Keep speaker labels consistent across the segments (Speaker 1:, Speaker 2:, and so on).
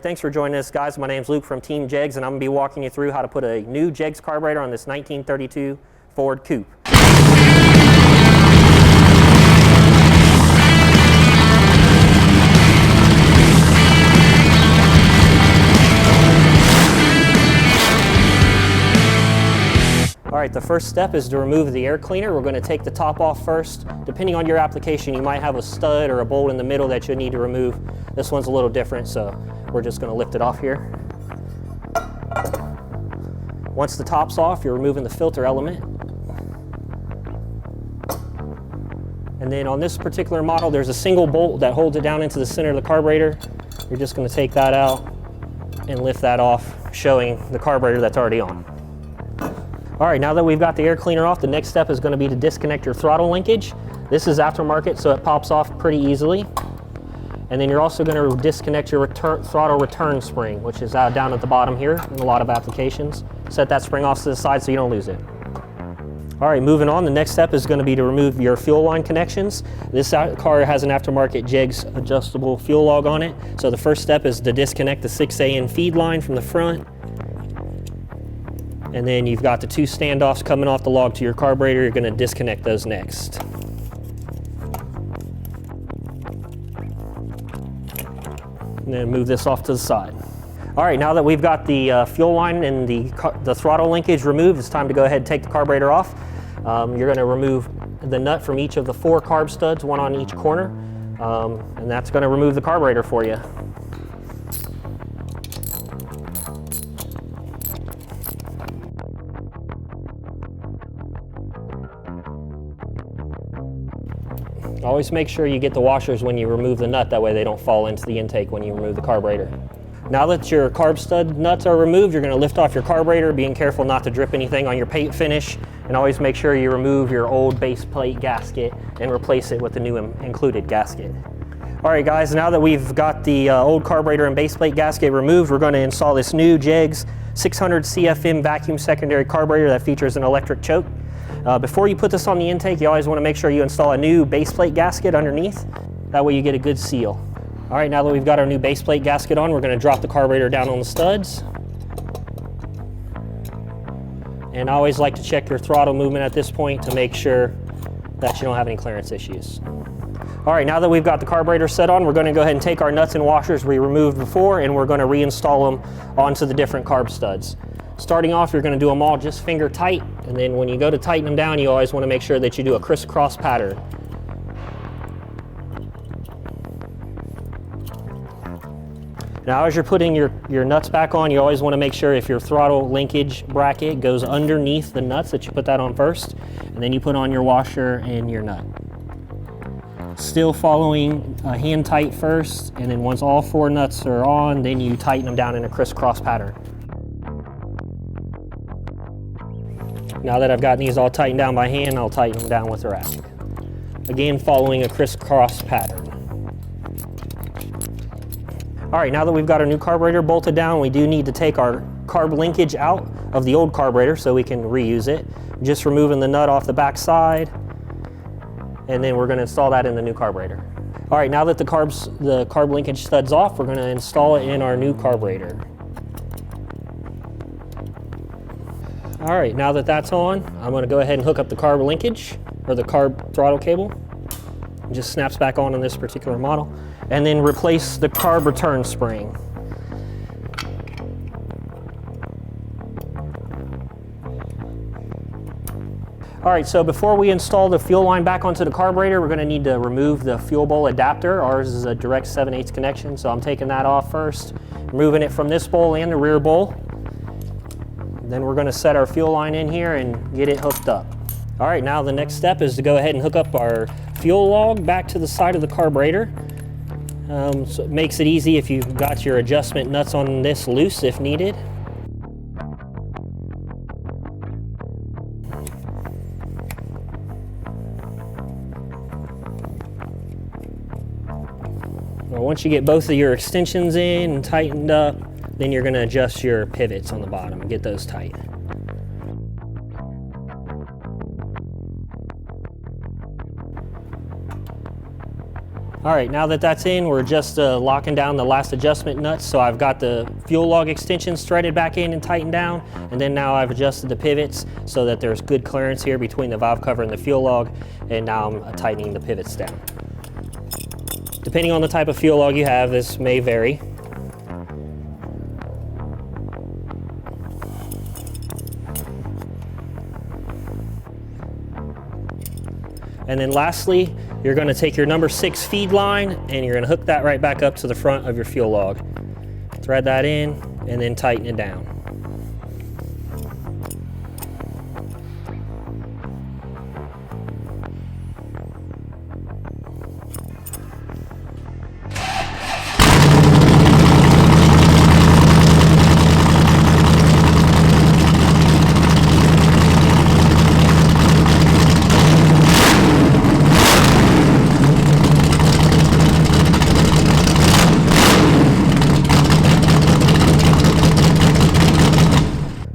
Speaker 1: Thanks for joining us, guys. My name's Luke from Team JEGS, and I'm going to be walking you through how to put a new JEGS carburetor on this 1932 Ford Coupe. Alright, the first step is to remove the air cleaner. We're going to take the top off first. Depending on your application, you might have a stud or a bolt in the middle that you need to remove. This one's a little different, so we're just going to lift it off here. Once the top's off, you're removing the filter element. And then on this particular model, there's a single bolt that holds it down into the center of the carburetor. You're just going to take that out and lift that off, showing the carburetor that's already on. All right, now that we've got the air cleaner off, the next step is going to be to disconnect your throttle linkage. This is aftermarket, so it pops off pretty easily. And then you're also going to disconnect your throttle return spring, which is down at the bottom here in a lot of applications. Set that spring off to the side so you don't lose it. All right, moving on, the next step is going to be to remove your fuel line connections. This car has an aftermarket JEGS adjustable fuel log on it. So the first step is to disconnect the 6AN feed line from the front. And then you've got the two standoffs coming off the log to your carburetor. You're going to disconnect those next. And then move this off to the side. All right, now that we've got the fuel line and the throttle linkage removed, it's time to go ahead and take the carburetor off. You're going to remove the nut from each of the 4 carb studs, one on each corner, and that's going to remove the carburetor for you. Always make sure you get the washers when you remove the nut, that way they don't fall into the intake when you remove the carburetor. Now that your carb stud nuts are removed, you're going to lift off your carburetor, being careful not to drip anything on your paint finish, and always make sure you remove your old base plate gasket and replace it with the new included gasket. All right guys, now that we've got the old carburetor and base plate gasket removed, we're going to install this new JEGS 600 CFM vacuum secondary carburetor that features an electric choke. Before you put this on the intake, you always want to make sure you install a new base plate gasket underneath. That way you get a good seal. All right, now that we've got our new base plate gasket on, we're going to drop the carburetor down on the studs. And I always like to check your throttle movement at this point to make sure that you don't have any clearance issues. All right, now that we've got the carburetor set on, we're going to go ahead and take our nuts and washers we removed before, and we're going to reinstall them onto the different carb studs. Starting off, you're going to do them all just finger tight, and then when you go to tighten them down, you always want to make sure that you do a crisscross pattern. Now as you're putting your nuts back on, you always want to make sure if your throttle linkage bracket goes underneath the nuts, that you put that on first, and then you put on your washer and your nut. Still following hand tight first, and then once all 4 nuts are on, then you tighten them down in a crisscross pattern. Now that I've gotten these all tightened down by hand, I'll tighten them down with the rack. Again, following a crisscross pattern. All right, now that we've got our new carburetor bolted down, we do need to take our carb linkage out of the old carburetor so we can reuse it. Just removing the nut off the back side, and then we're going to install that in the new carburetor. All right, now that the carb linkage stud's off, we're going to install it in our new carburetor. All right, now that that's on, I'm going to go ahead and hook up the carb linkage, or the carb throttle cable. It just snaps back on this particular model. And then replace the carb return spring. All right, so before we install the fuel line back onto the carburetor, we're going to need to remove the fuel bowl adapter. Ours is a direct 7/8 connection, so I'm taking that off first, removing it from this bowl and the rear bowl. Then we're going to set our fuel line in here and get it hooked up. All right, now the next step is to go ahead and hook up our fuel log back to the side of the carburetor. So it makes it easy if you've got your adjustment nuts on this loose if needed. Well, once you get both of your extensions in and tightened up, then you're going to adjust your pivots on the bottom and get those tight. All right, now that that's in, we're just locking down the last adjustment nuts. So I've got the fuel log extensions threaded back in and tightened down. And then now I've adjusted the pivots so that there's good clearance here between the valve cover and the fuel log. And now I'm tightening the pivots down. Depending on the type of fuel log you have, this may vary. And then lastly, you're going to take your number 6 feed line and you're going to hook that right back up to the front of your fuel log. Thread that in and then tighten it down.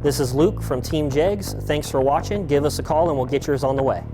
Speaker 1: This is Luke from Team JEGS. Thanks for watching. Give us a call and we'll get yours on the way.